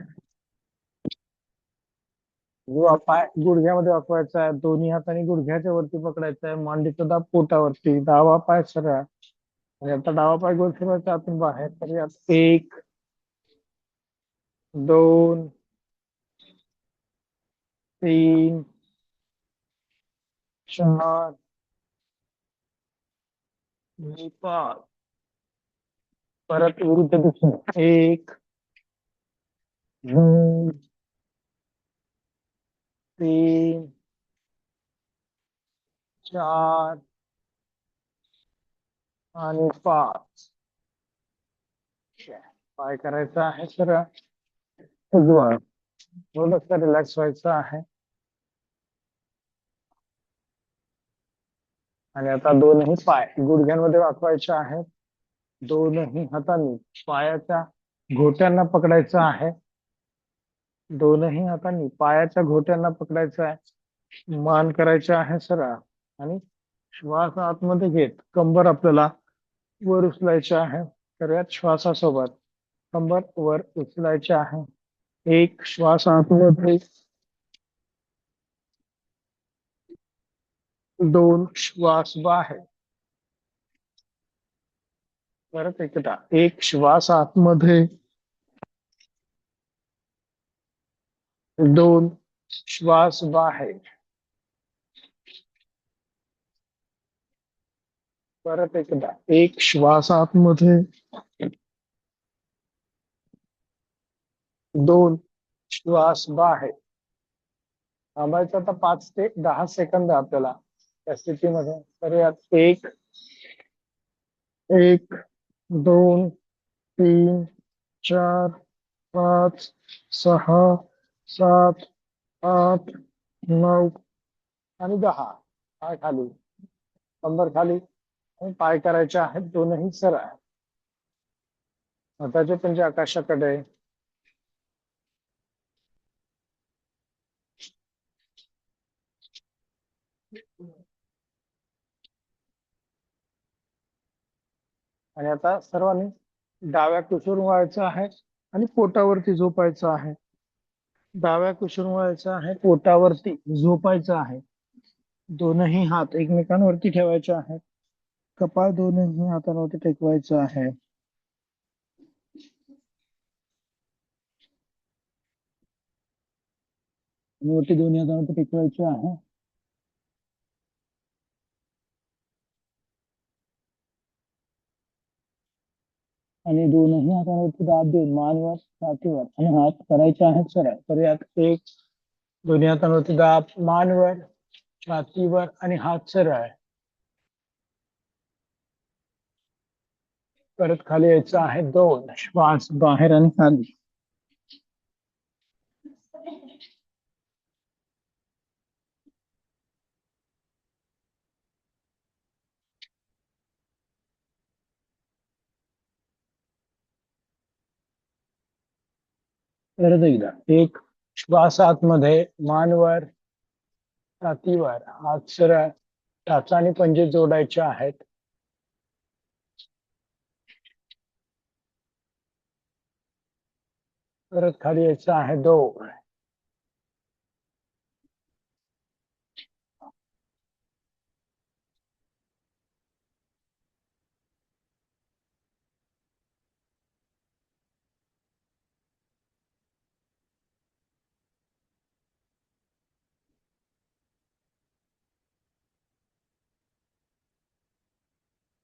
जो पाय गुडघ्यामध्ये वाकवायचा आहे. दोन्ही हाताने गुडघ्याच्या वरती पकडायचा आहे. मांडीचा दाब पोटावरती. डावा पाय सरळ. आणि आता डावा पाय गोल फिरवायचा आतून बाहेर. तर यात 1, 2, 3, 4 आणि 5. परत विरुद्ध दिशेने 1, 2, 3, 4 आणि 5. पाय करायचा आहे सरळ उजवा. थोडस रिलॅक्स व्हायचं आहे. आणि आता दोनही पाय गुडघ्यांमध्ये वाकवायचे आहेत. दोनही हातांनी पायाच्या घोट्यांना पकडायचं आहे. दोनही हातांनी पायाच्या घोट्यांना पकडायचं आहे. मान करायचे आहे सरळ. आणि श्वास आतमध्ये घेत कंबर आपल्याला वर उचलायचे आहे. तर यात श्वासासोबत कंबर वर उचलायचे आहे. एक श्वास आतमध्ये, 2 श्वास बाहेर. परत एकदा 1 श्वास आतमध्ये, 2 श्वास बाहेर. परत एकदा 1 श्वास आतमध्ये, 2 श्वास बाहेर. थांबायचं आता 5 ते 10 सेकंद आपल्याला त्या स्थितीमध्ये. तर यात 1, 2, 3, 4, 5, 6, 7, 8, 9 आणि 10. पाय खाली, कंबर खाली आणि पाय करायचे आहेत दोनही सरळ. हाताचे पंजे आकाशाकडे. आणि आता सर्वांनी डाव्या कुशीवर व्हायचं आहे आणि पोटावरती झोपायचं आहे. डाव्या कुशीवर व्हायचं आहे, पोटावरती झोपायचं आहे. दोनही हात एकमेकांवरती ठेवायचे आहेत. कपाळ दोनही हातांवरती टेकवायचं आहे. वरती दोन्ही हातांवरती टेकवायचे आहे. आणि दोनही हातांवरती दाब देऊन मानवर, छातीवर आणि हात करायचे आहेत सरळ. तर यात 1, दोन्ही हातांवरती दाब, मानवर, छातीवर आणि हात सरळ. परत खाली यायचं आहे. 2 श्वास बाहेर आणि खाली. परत एकदा 1 श्वास आतमध्ये, मानवर, छातीवर, हात सरळ. टाचा आणि पंजे जोडायचे आहेत. परत खाली यायचं आहे. 2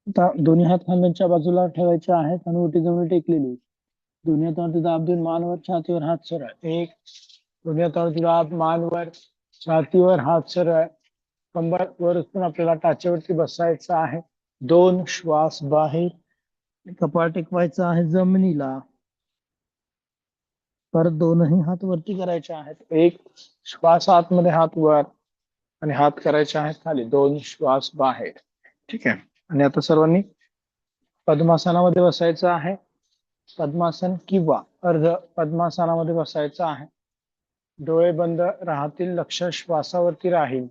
आता दोन्ही हात खांद्याच्या बाजूला ठेवायचे आहेत आणि ओटी जवळ टेकलेली. दोन्ही हातावरती दाब देऊन मानवर, छातीवर, हात सरळ. 1, दोन्ही हातावरती दाब, मानवर, छातीवर, हात सरळ. कंबर वर उचलून आपल्याला टाचेवरती बसायचं आहे. 2 श्वास बाहेर. कपाळ टेकवायचं आहे जमिनीला. परत दोनही हात वरती करायचे आहेत. 1 श्वास आतमध्ये, हात वर आणि हात करायचे आहेत खाली. 2 श्वास बाहेर. ठीक आहे. आणि आता सर्वांनी पद्मासनामध्ये बसायचं आहे. पद्मासन किंवा अर्ध पद्मासनामध्ये बसायचं आहे. डोळे बंद राहतील, लक्ष श्वासावरती राहील.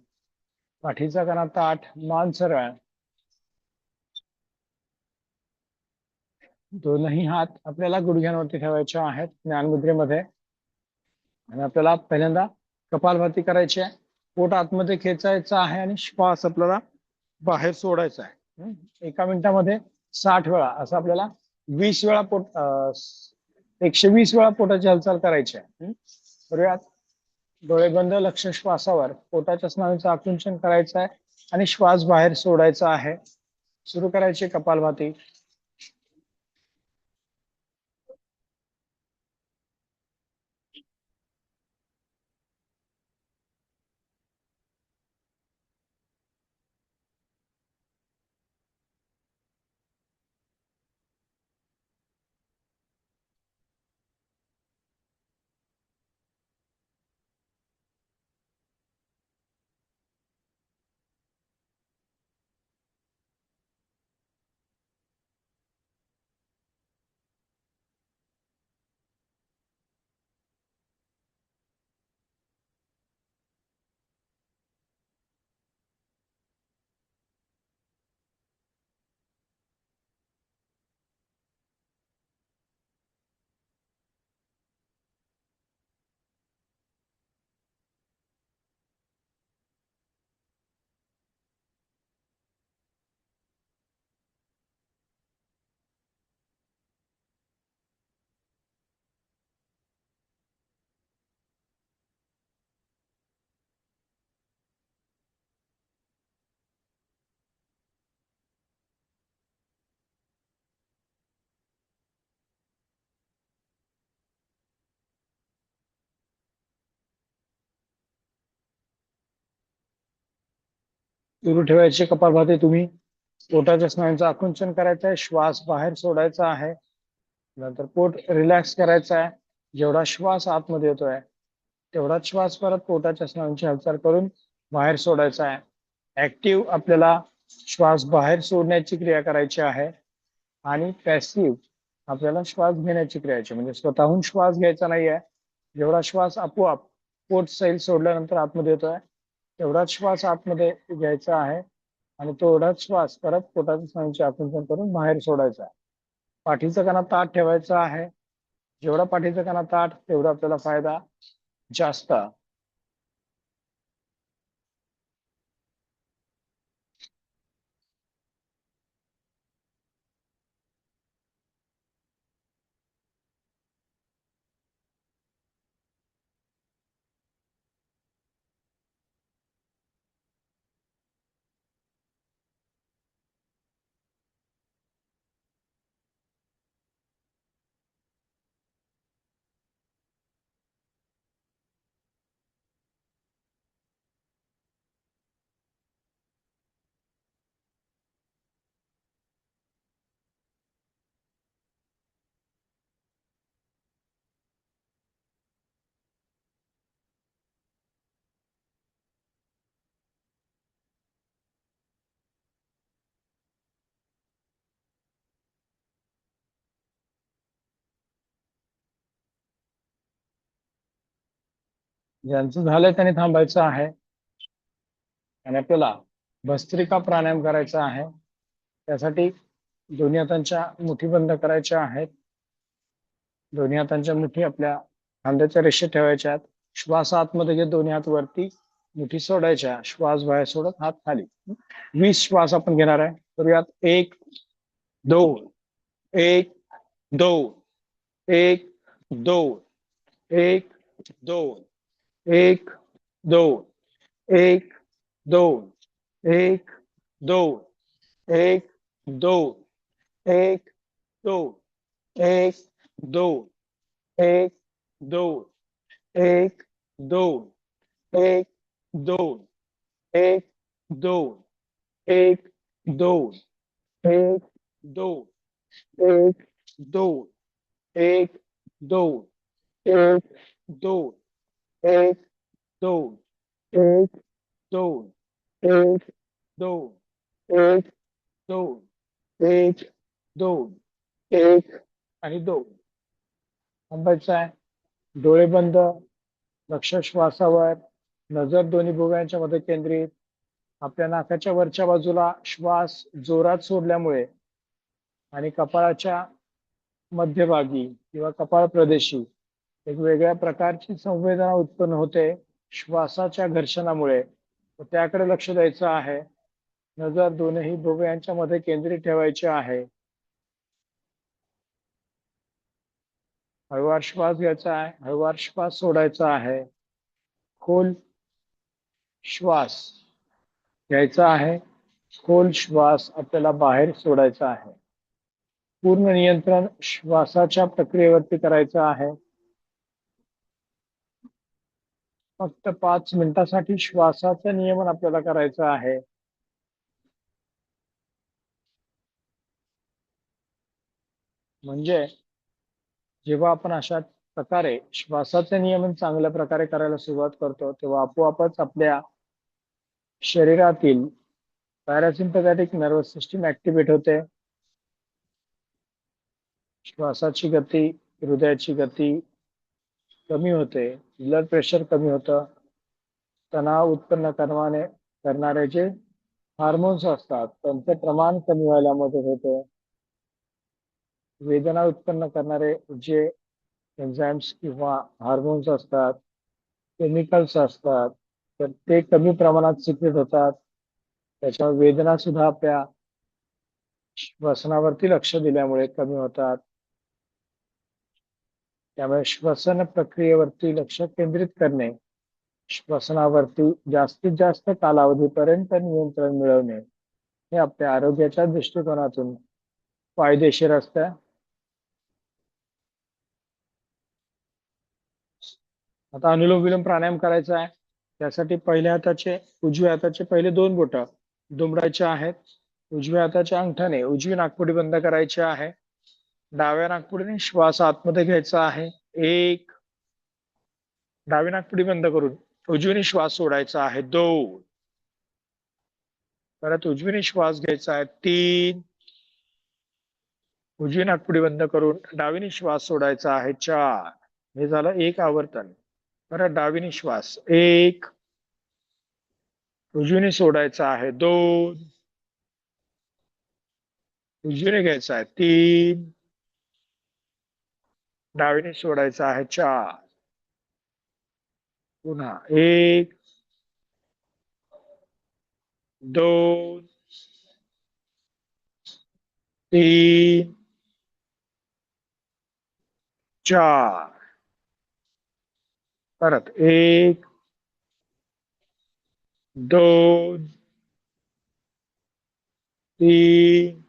पाठीचा कणा ताठ, मान सरळ. दोनही हात आपल्याला गुडघ्यांवरती ठेवायचे आहेत ज्ञानमुद्रेमध्ये. आणि आपल्याला पहिल्यांदा कपालभाती करायची आहे. पोट आतमध्ये खेचायचं आहे आणि श्वास आपल्याला बाहेर सोडायचा आहे. 1 मिनिटामध्ये 60 वेळा असं आपल्याला 20 वेळा 120 वेळा पोटाची हालचाल करायची आहे. करूयात. डोळे बंद, लक्ष श्वासावर. पोटाच्या स्नायूंचं आकुंचन करायचं आहे आणि श्वास बाहेर सोडायचा आहे. सुरू करायची कपालभाती. सुरू ठेवायची कपालभाती तुम्ही. पोटाच्या स्नायूंचं आकुंचन करायचं आहे, श्वास बाहेर सोडायचा आहे. नंतर पोट रिलॅक्स करायचं आहे. जेवढा श्वास आतमध्ये येतोय तेवढाच श्वास परत पोटाच्या स्नायूंची हालचाल करून बाहेर सोडायचा आहे. ऍक्टिव्ह आपल्याला श्वास बाहेर सोडण्याची क्रिया करायची आहे आणि पॅसिव्ह आपल्याला श्वास घेण्याची क्रिया करायची, म्हणजे स्वतःहून श्वास घ्यायचा नाहीये. जेवढा श्वास आपोआप पोट सैल सोडल्यानंतर आतमध्ये येतोय तेवढाच श्वास आतमध्ये घ्यायचा आहे आणि तेवढाच श्वास परत पोटाच्या स्नायूंचे आकुंचन करून बाहेर सोडायचा आहे. पाठीचा कणा ताठ ठेवायचा आहे. जेवढा पाठीचा कणा ताठ तेवढा आपल्याला फायदा जास्त. ज्यांचं झालंय त्यांनी थांबायचं आहे आणि आपल्याला भस्त्रिका प्राणायाम करायचा आहे. त्यासाठी दोन्ही हातांच्या मुठी बंद करायच्या आहेत. दोन्ही हातांच्या मुठी आपल्या खांद्याच्या रेषेत ठेवायच्या आहेत. श्वास आतमध्ये घेत दोन्ही हात वरती, मुठी सोडायच्या, श्वास बाहेर सोडत हात खाली. 20 श्वास आपण घेणार आहे. करूयात. 1 2 1 2 1 2 1 2 1 2 1 2 1 2 1 2 1 2 1 2 1 2 1 2 1 2 1 2 1 2 1 2 1 2 1 2 1 2 1 2 1 2 1 2 1 2 1 2 1 आणि 2. थांबायचं आहे. डोळे बंद, लक्ष श्वासावर, नजर दोन्ही भुवयांच्या मध्ये केंद्रित. आपल्या नाकाच्या वरच्या बाजूला श्वास जोरात सोडल्यामुळे आणि कपाळाच्या मध्यभागी किंवा कपाळ प्रदेशी एक वेगळ्या प्रकारची संवेदना उत्पन्न होते श्वासाच्या घर्षणामुळे. त्याकडे लक्ष द्यायचं आहे. नजर दोनही भुवयांच्या मध्ये केंद्रित ठेवायची आहे. हळूवार श्वास घ्यायचा आहे, हळूवार श्वास सोडायचा आहे. खोल श्वास घ्यायचा आहे, खोल श्वास आपल्याला बाहेर सोडायचा आहे. पूर्ण नियंत्रण श्वासाच्या प्रक्रियेवरती करायचं आहे. फक्त 5 मिनिटासाठी श्वासाचं नियमन आपल्याला करायचं आहे. म्हणजे जेव्हा आपण अशा प्रकारे श्वासाचे नियमन चांगल्या प्रकारे करायला सुरुवात करतो, तेव्हा आपोआपच आपल्या शरीरातील पॅरासिम्पॅथॅटिक नर्वस सिस्टीम ऍक्टिव्हेट होते. श्वासाची गती, हृदयाची गती कमी होते, ब्लड प्रेशर कमी होतं. तणाव उत्पन्न करणारे जे हार्मोन्स असतात त्यांचे प्रमाण कमी व्हायला मदत होते. वेदना उत्पन्न करणारे जे एन्झाइम्स किंवा हार्मोन्स असतात, केमिकल्स असतात, तर ते कमी प्रमाणात सिक्रेट होतात. त्याच्यामुळे वेदना सुद्धा आपल्या श्वसनावरती लक्ष दिल्यामुळे कमी होतात. त्यामुळे श्वसन प्रक्रियेवरती लक्ष केंद्रित करणे, श्वसनावरती जास्तीत जास्त कालावधीपर्यंत नियंत्रण मिळवणे हे आपल्या आरोग्याच्या दृष्टिकोनातून फायदेशीर असतं. आता अनुलोम विलोम प्राणायाम करायचा आहे. त्यासाठी उजव्या हाताचे पहिले 2 बोट दुमडायचे आहेत. उजव्या हाताच्या अंगठ्याने उजवी नाकपुडी बंद करायची आहे. डाव्या नाकपुडीने श्वास आतमध्ये घ्यायचा आहे. 1, डावी नाकपुडी बंद करून उजवीने श्वास सोडायचा आहे. 2, परत उजवीने श्वास घ्यायचा आहे. 3, उजवी नाकपुडी बंद करून डावीने श्वास सोडायचा आहे. 4, हे झालं 1 आवर्तन. परत डावीने श्वास 1, उजवीने सोडायचा आहे. 2, उजवीने घ्यायचा आहे. 3, डावीने सोडायचा आहे. 4, पुन्हा 1, 2, 3, 4, परत 1, 2, 3,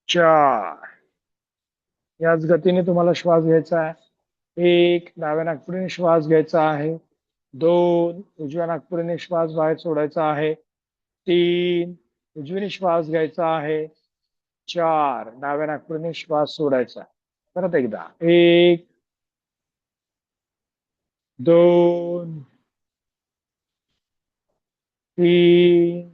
4. याच गतीने तुम्हाला श्वास घ्यायचा आहे. 1, डाव्या नाकपुडीने श्वास घ्यायचा आहे. 2, उजव्या नाकपुडीने श्वास बाहेर सोडायचा आहे. 3, उजवीने श्वास घ्यायचा आहे. 4, डाव्या नाकपुडीने श्वास सोडायचा. परत एकदा 1, 2, 3,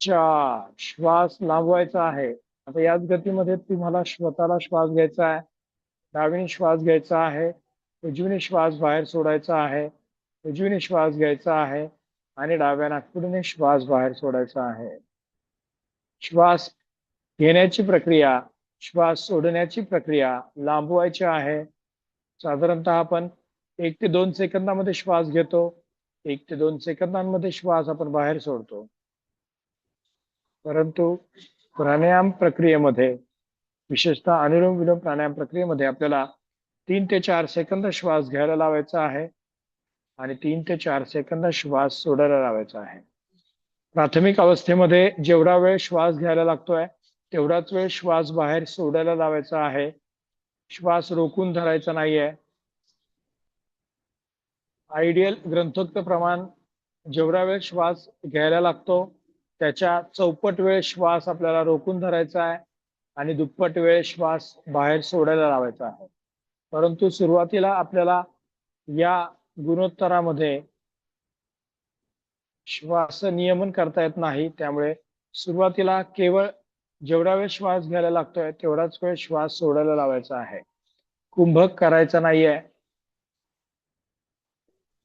4. श्वास लांबवायचा आहे. आता याच गतीमध्ये तुम्हाला स्वतःला श्वास घ्यायचा आहे. डावीने श्वास घ्यायचा आहे, उजवीने श्वास बाहेर सोडायचा आहे, उजवीने श्वास घ्यायचा आहे आणि डाव्या नाकपुडीने श्वास बाहेर सोडायचा आहे. श्वास घेण्याची प्रक्रिया, श्वास सोडण्याची प्रक्रिया लांबवायची आहे. साधारणतः आपण 1 ते 2 सेकंदामध्ये श्वास घेतो, 1 ते 2 सेकंदांमध्ये श्वास आपण बाहेर सोडतो. परंतु प्राणायाम प्रक्रियेमध्ये, विशेषतः अनुलोम विलोम प्राणायाम प्रक्रियेमध्ये आपल्याला 3 ते 4 सेकंद श्वास घ्यायला लावायचा आहे आणि 3 ते 4 सेकंद श्वास सोडायला लावायचा आहे. प्राथमिक अवस्थेमध्ये जेवढा वेळ श्वास घ्यायला लागतोय तेवढाच वेळ श्वास बाहेर सोडायला लावायचा आहे. श्वास रोखून धरायचा नाहीये. आयडियल ग्रंथोक्त प्रमाण जेवढा वेळ श्वास घ्यायला लागतो त्याच्या चौपट वेळ श्वास आपल्याला रोखून धरायचा आहे आणि दुप्पट वेळ श्वास बाहेर सोडायला लावायचा आहे. परंतु सुरुवातीला आपल्याला या गुणोत्तरामध्ये श्वास नियमन करता येत नाही. त्यामुळे सुरुवातीला केवळ जेवढा वेळ श्वास घ्यायला लागतोय तेवढाच वेळ श्वास सोडायला लावायचा आहे. कुंभक करायचा नाहीये.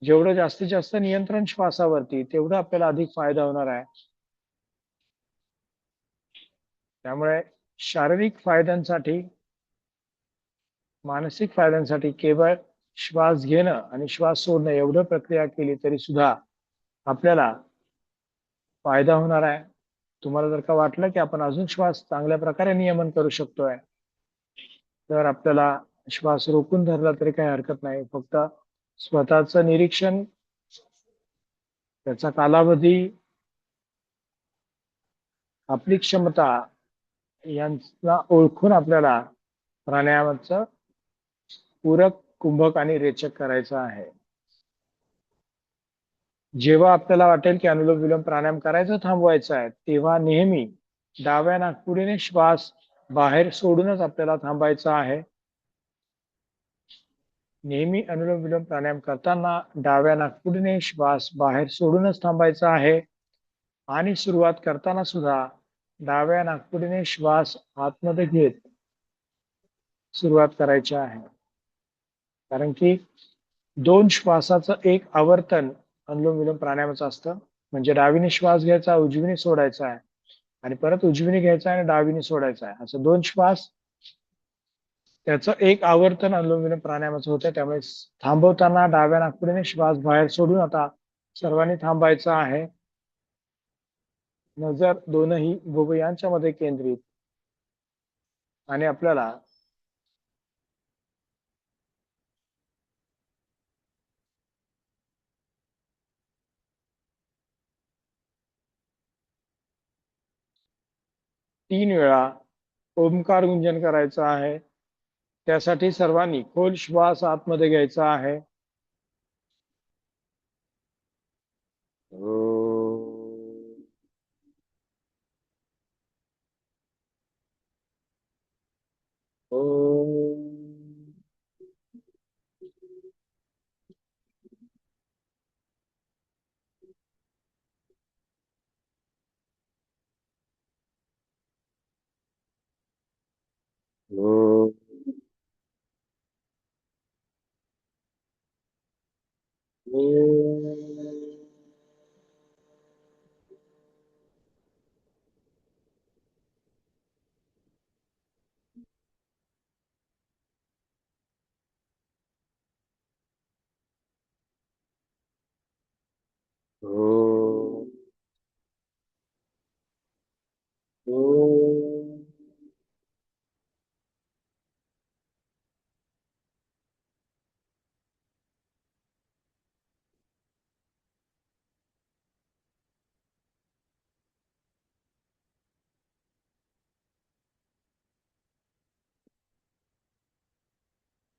जेवढं जास्तीत जास्त नियंत्रण श्वासावरती तेवढं आपल्याला अधिक फायदा होणार आहे. त्यामुळे शारीरिक फायद्यांसाठी, मानसिक फायद्यांसाठी केवळ श्वास घेणं आणि श्वास सोडणं एवढं प्रक्रिया केली तरी सुद्धा आपल्याला फायदा होणार आहे. तुम्हाला जर का वाटलं की आपण अजून श्वास चांगल्या प्रकारे नियमन करू शकतोय, तर आपल्याला श्वास रोखून धरला तरी काही हरकत नाही. फक्त स्वतःचं निरीक्षण, त्याचा कालावधी, आपली क्षमता यांना ओळखून आपल्याला प्राणायामाचं पूरक, कुंभक आणि रेचक करायचं आहे. जेव्हा आपल्याला वाटेल की अनुलोम विलोम प्राणायाम करायचं थांबवायचं आहे, तेव्हा नेहमी डाव्या नाकपुडीने श्वास बाहेर सोडूनच आपल्याला थांबायचा आहे. नेहमी अनुलोम विलोम प्राणायाम करताना डाव्या नाकपुडीने श्वास बाहेर सोडूनच थांबायचा आहे. आणि सुरुवात करताना सुद्धा डाव्या नाकपुडीने श्वास आतमध्ये घेत सुरुवात करायची आहे. कारण की दोन श्वासाचं एक आवर्तन अनुलोम विलोम प्राणायामाचं असतं. म्हणजे डावीने श्वास घ्यायचा, उजवीने सोडायचा आहे, आणि परत उजवीने घ्यायचा आणि डावीने सोडायचा आहे, असं दोन श्वास, त्याचं एक आवर्तन अनुलोम विलोम प्राणायामाचं होतं. त्यामुळे थांबवताना डाव्या नाकपुडीने श्वास बाहेर सोडून आता सर्वांनी थांबायचं आहे. नजर दोनही भुवयांच्या मध्ये केंद्रित, आणि आपल्याला 3 वेळा ओमकार गुंजन करायचं आहे. त्यासाठी सर्वांनी खोल श्वास आतमध्ये घ्यायचा आहे.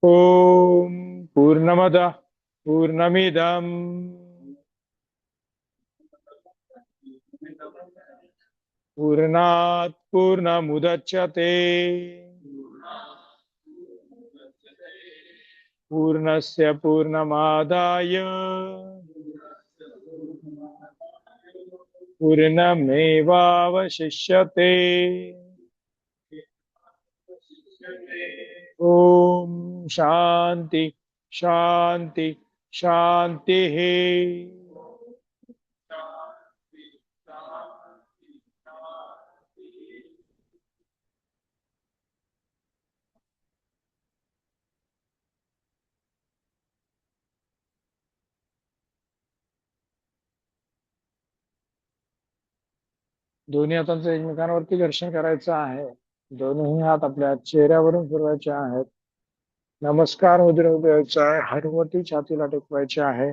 ओम पूर्णमद पूर्णमिदम पूर्णात पूर्णमुदच्यते पूर्णस्य पूर्णमादाय पूर्णमेवावशिष्यते. ओम शांति शांति शांति. दोन्ही हातांचं एकमेकांवरती घर्षण करायचं आहे. दोन्ही हात आपल्या चेहऱ्यावरून फिरवायचे आहेत. नमस्कार मुद्रा उभ्याचा आहे. हनुवटी छातीला टेकवायचे आहे.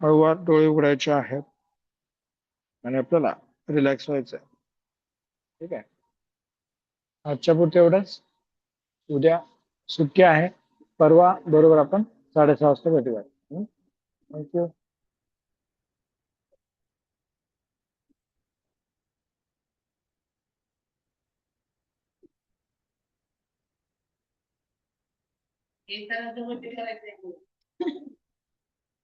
हळूवार डोळे उघडायचे आहेत आणि आपल्याला रिलॅक्स व्हायचं आहे. ठीक आहे, आजच्या पुरते एवढंच. उद्या सुट्टी आहे. परवा बरोबर आपण 6:30 वाजता भेटूया. थँक्यू.